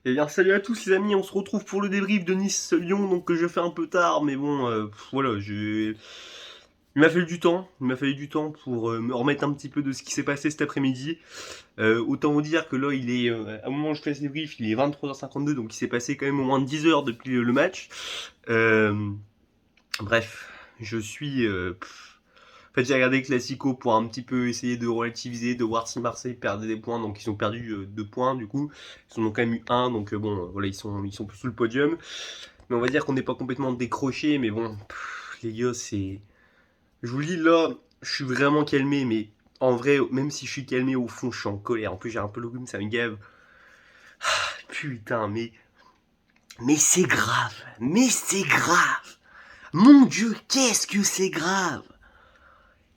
Eh bien, salut à tous les amis, on se retrouve pour le débrief de Nice-Lyon, donc que je fais un peu tard, mais bon, voilà, il m'a fallu du temps, pour me remettre un petit peu de ce qui s'est passé cet après-midi. Autant vous dire que là, à un moment où je fais ce débrief, il est 23h52, donc il s'est passé quand même au moins 10 heures depuis le match. Euh, Bref, je suis... En fait, j'ai regardé le Classico pour un petit peu essayer de relativiser, de voir si Marseille perdait des points. Donc, ils ont perdu 2 points, du coup. Ils en ont quand même eu un, donc bon, voilà, ils sont plus sous le podium. Mais on va dire qu'on n'est pas complètement décroché. Mais bon, les gars, c'est. Je vous le dis là, je suis vraiment calmé, mais en vrai, même si je suis calmé, au fond, je suis en colère. En plus, j'ai un peu le rhume, ça me gave. Putain, mais c'est grave. Mais c'est grave. Mon Dieu, qu'est-ce que c'est grave.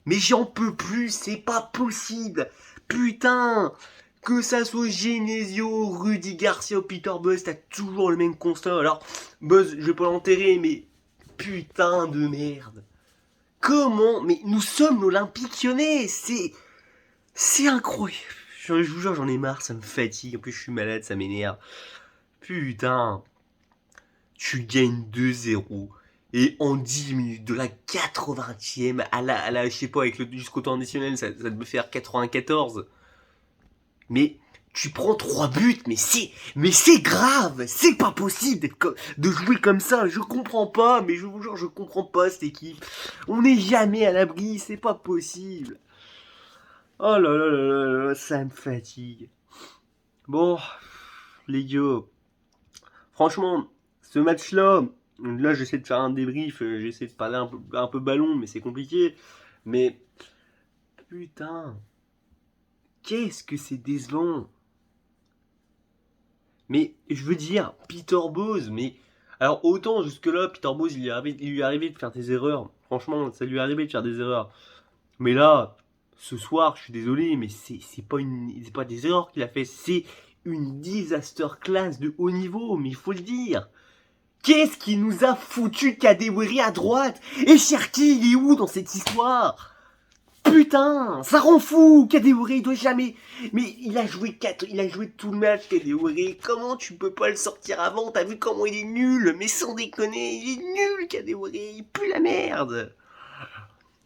Mais j'en peux plus, c'est pas possible. Putain, que ça soit Genesio, Rudy Garcia ou Peter Buzz, t'as toujours le même constat. Alors, Buzz, je vais pas l'enterrer, mais putain de merde. Comment? Mais nous sommes l'Olympique Lyonnais, c'est incroyable. Je vous jure, j'en ai marre, ça me fatigue. En plus, je suis malade, ça m'énerve. Putain, tu gagnes 2-0. Et en 10 minutes, de la 80e je sais pas, avec jusqu'au temps additionnel, ça devait faire 94. Mais tu prends 3 buts, mais c'est grave, c'est pas possible de jouer comme ça, je comprends pas, mais je vous jure, je comprends pas cette équipe. On n'est jamais à l'abri, c'est pas possible. Oh là là là là là, ça me fatigue. Bon, les gars, franchement, ce match-là, là j'essaie de faire un débrief, j'essaie de parler un peu ballon, mais c'est compliqué. Mais putain, qu'est-ce que c'est décevant. Mais je veux dire, Peter Bose, mais. Alors autant jusque-là, Peter Bose, il lui est arrivé de faire des erreurs. Franchement, ça lui est arrivé de faire des erreurs. Mais là, ce soir, je suis désolé, mais c'est pas des erreurs qu'il a fait, c'est une disaster class de haut niveau, mais il faut le dire. Qu'est-ce qui nous a foutu Kadewere à droite? Et Cherki, il est où dans cette histoire? Putain, ça rend fou. Kadewere, il doit jamais. Mais il a joué tout le match, Kadewere. Comment tu peux pas le sortir avant? T'as vu comment il est nul? Mais sans déconner, il est nul, Kadewere. Il pue la merde.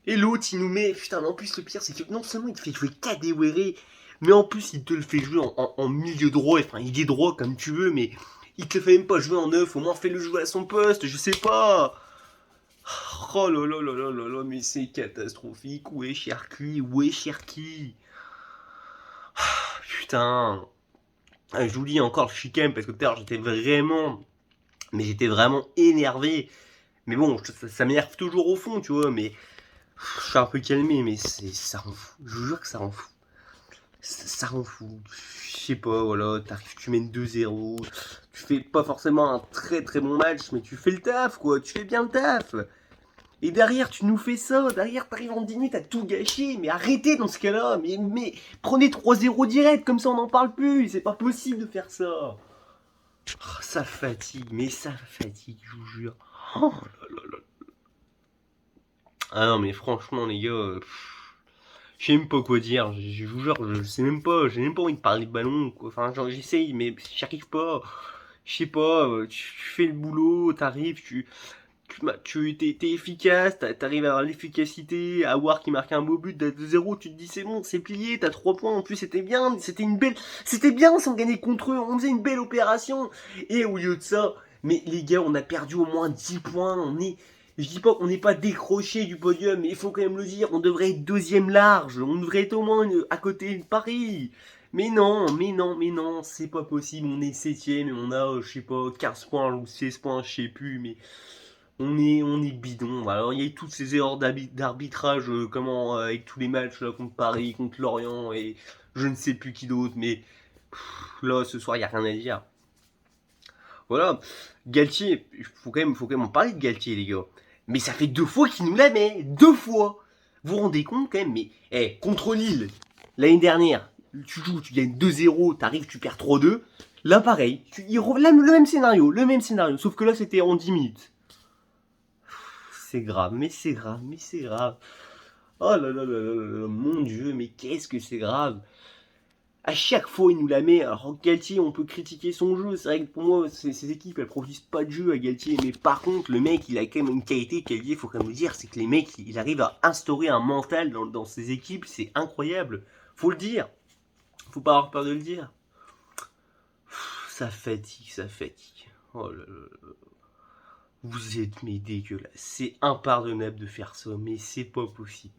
Et l'autre, il nous met. Putain, en plus, le pire, c'est que non seulement il te fait jouer Kadewere, mais en plus, il te le fait jouer en milieu droit. Enfin, il est droit comme tu veux, mais il te le fait même pas jouer en neuf. Au moins, fais-le jouer à son poste, je sais pas. Oh là là là là là là, mais c'est catastrophique. Où est Cherki? Où est Cherki? Putain. Ah, je vous dis encore, je suis quand même, parce que tout à l'heure, j'étais vraiment énervé. Mais bon, ça m'énerve toujours au fond, tu vois, mais je suis un peu calmé, mais ça rend fou. Je vous jure que ça rend fou. Ça rend fou. Je sais pas, voilà, tu mènes 2-0. Tu fais pas forcément un très très bon match, mais tu fais le taf, quoi. Tu fais bien le taf. Et derrière, tu nous fais ça. Derrière, t'arrives en 10 minutes à tout gâcher. Mais arrêtez dans ce cas-là. Mais prenez 3-0 direct, comme ça on n'en parle plus. C'est pas possible de faire ça. Oh, ça fatigue, mais ça fatigue, je vous jure. Oh là là là. Ah non, mais franchement, les gars, je sais même pas quoi dire. Je vous jure, je sais même pas. J'ai même pas envie de parler de ballon, quoi. Enfin, genre, j'essaye, mais j'y arrive pas. Je sais pas, tu fais le boulot, t'arrives, t'es efficace, t'arrives à avoir l'efficacité, à voir qui marque un beau but de 2-0, tu te dis c'est bon, c'est plié, t'as 3 points, en plus c'était bien, c'était bien sans gagner contre eux, on faisait une belle opération. Et au lieu de ça, mais les gars, on a perdu au moins 10 points, je dis pas qu'on n'est pas décroché du podium, mais il faut quand même le dire, on devrait être deuxième large, on devrait être au moins à côté de Paris. Mais non, mais non, mais non, c'est pas possible, on est septième et on a, je sais pas, 15 points ou 16 points, je sais plus, mais on est bidon. Alors il y a eu toutes ces erreurs d'arbitrage, avec tous les matchs là, contre Paris, contre Lorient et je ne sais plus qui d'autre, mais là ce soir il n'y a rien à dire. Voilà, Galtier, faut quand même en parler de Galtier les gars. Mais ça fait 2 fois qu'il nous la met, 2 fois. Vous vous rendez compte quand même, mais contre Lille, l'année dernière, tu joues, tu gagnes 2-0, t'arrives, tu perds 3-2. Là pareil, le même scénario, sauf que là c'était en 10 minutes. C'est grave, mais c'est grave, mais c'est grave. Oh là là là là là là, mon Dieu, mais qu'est-ce que c'est grave. À chaque fois, il nous la met. Alors, Galtier, on peut critiquer son jeu. C'est vrai que pour moi, ces équipes, elles produisent pas de jeu à Galtier. Mais par contre, le mec, il a quand même une qualité il faut quand même le dire. C'est que les mecs, il arrive à instaurer un mental dans ses équipes. C'est incroyable. Faut le dire. Faut pas avoir peur de le dire. Ça fatigue, ça fatigue. Oh là là. Vous êtes mais dégueulasse. C'est impardonnable de faire ça. Mais c'est pas possible.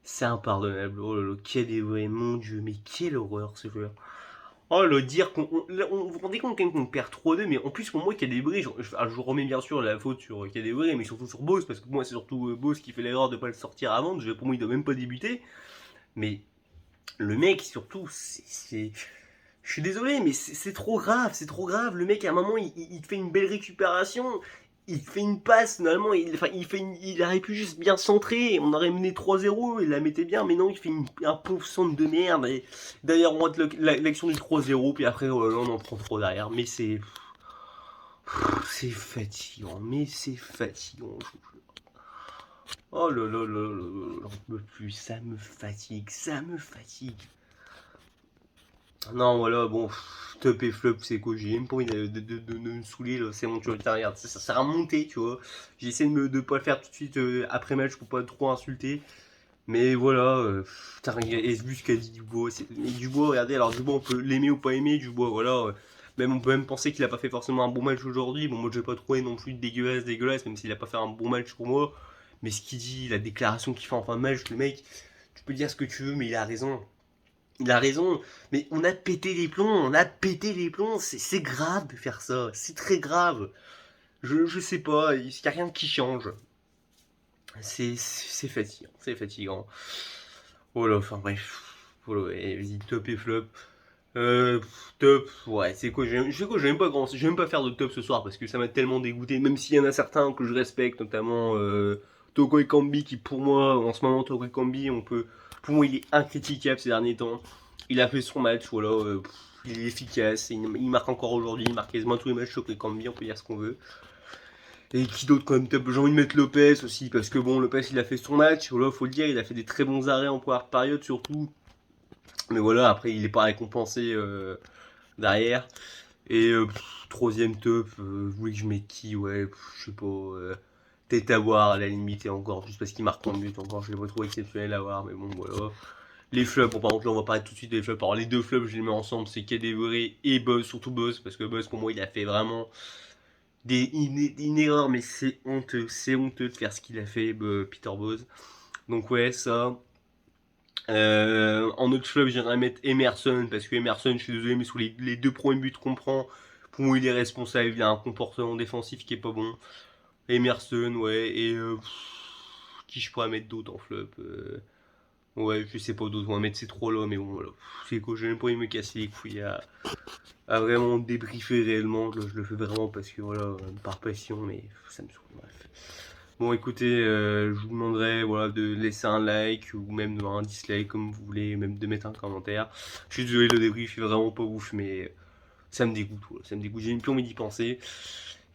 C'est impardonnable. Oh là là, quel est vrai, mon dieu. Mais quelle horreur ce joueur. Oh, le dire qu'on. Vous vous rendez compte quand même qu'on perd 3-2, mais en plus pour moi Kadewere, je remets bien sûr la faute sur Kadewere, mais surtout sur Bose, parce que moi c'est surtout Bose qui fait l'erreur de pas le sortir avant, déjà pour moi il doit même pas débuter. Mais le mec surtout, je suis désolé, mais c'est trop grave, c'est trop grave. Le mec à un moment il fait une belle récupération, il fait une passe, normalement il aurait pu juste bien centrer, on aurait mené 3-0, il la mettait bien, mais non, il fait un pauvre centre de merde. Et d'ailleurs, on voit l'action du 3-0, puis après on en prend trop derrière. Mais c'est fatigant, mais c'est fatigant. Oh là là là là, j'en peux plus, ça me fatigue, ça me fatigue. Non, voilà, bon, top et flop, c'est quoi, j'ai même pas envie de me saouler, là, c'est bon, tu vois, regarde, ça a remonté, tu vois. J'essaie de pas le faire tout de suite après match pour pas trop insulter. Mais voilà, putain, et vu ce qu'a dit Dubois, mais Dubois, regardez, alors Dubois, on peut l'aimer ou pas aimer, Dubois, voilà. Même on peut même penser qu'il a pas fait forcément un bon match aujourd'hui. Bon, moi, je vais pas trouvé non plus dégueulasse, même s'il a pas fait un bon match pour moi. Mais ce qu'il dit, la déclaration qu'il fait en fin de match, le mec, tu peux dire ce que tu veux, mais il a raison. Il a raison, mais on a pété les plombs, c'est grave de faire ça, c'est très grave. Je sais pas, il n'y a rien qui change. C'est fatigant, c'est fatigant. Oh là, enfin bref. Oh là, vas-y, top et flop. Euh, top, ouais, c'est quoi, j'aime pas j'aime pas faire de top ce soir parce que ça m'a tellement dégoûté, même s'il y en a certains que je respecte, notamment Toko Ekambi qui pour moi, en ce moment, Toko Ekambi, pour moi il est incritiquable ces derniers temps. Il a fait son match, voilà, il est efficace, il marque encore aujourd'hui, il marque quasiment tous les matchs Toko Ekambi, on peut dire ce qu'on veut. Et qui d'autre quand même top? J'ai envie de mettre Lopez aussi, parce que bon, Lopez il a fait son match, voilà, faut le dire, il a fait des très bons arrêts en première période surtout. Mais voilà, après il est pas récompensé derrière. Et troisième top, vous voulez que je mette qui? Ouais, je sais pas. Peut-être à voir à la limite, et encore, juste parce qu'il marque en but, encore, je l'ai pas trop exceptionnel à voir, mais bon, voilà. Les flops, bon, par contre, là, on va parler tout de suite des flops. Alors, les deux flops, je les mets ensemble, c'est Kadewere et Buzz, surtout Buzz, parce que Buzz, pour moi, il a fait vraiment une erreur, mais c'est honteux de faire ce qu'il a fait, Peter Buzz. Donc, ouais, ça. En autre flop, j'aimerais mettre Emerson, parce que Emerson, je suis désolé, mais sous les deux premiers buts qu'on prend, pour moi, il est responsable, il a un comportement défensif qui est pas bon. Emerson, ouais, et qui je pourrais mettre d'autres en flop ouais, je sais pas d'autres, on va mettre ces trois-là, mais bon, voilà. C'est quoi, j'ai même pas envie de me casser les couilles à vraiment débriefer réellement, je le fais vraiment parce que, voilà, par passion, mais ça me saoule, bref. Bon, écoutez, je vous demanderai voilà, de laisser un like ou même un dislike comme vous voulez, même de mettre un commentaire. Je suis désolé, le débrief est vraiment pas ouf, mais ça me dégoûte. Voilà, ça me dégoûte. J'ai une plus envie d'y penser.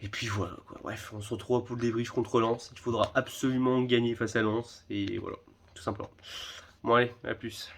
Et puis voilà, quoi. Bref, on se retrouve pour le débrief contre Lens. Il faudra absolument gagner face à Lens. Et voilà, tout simplement. Bon, allez, à plus.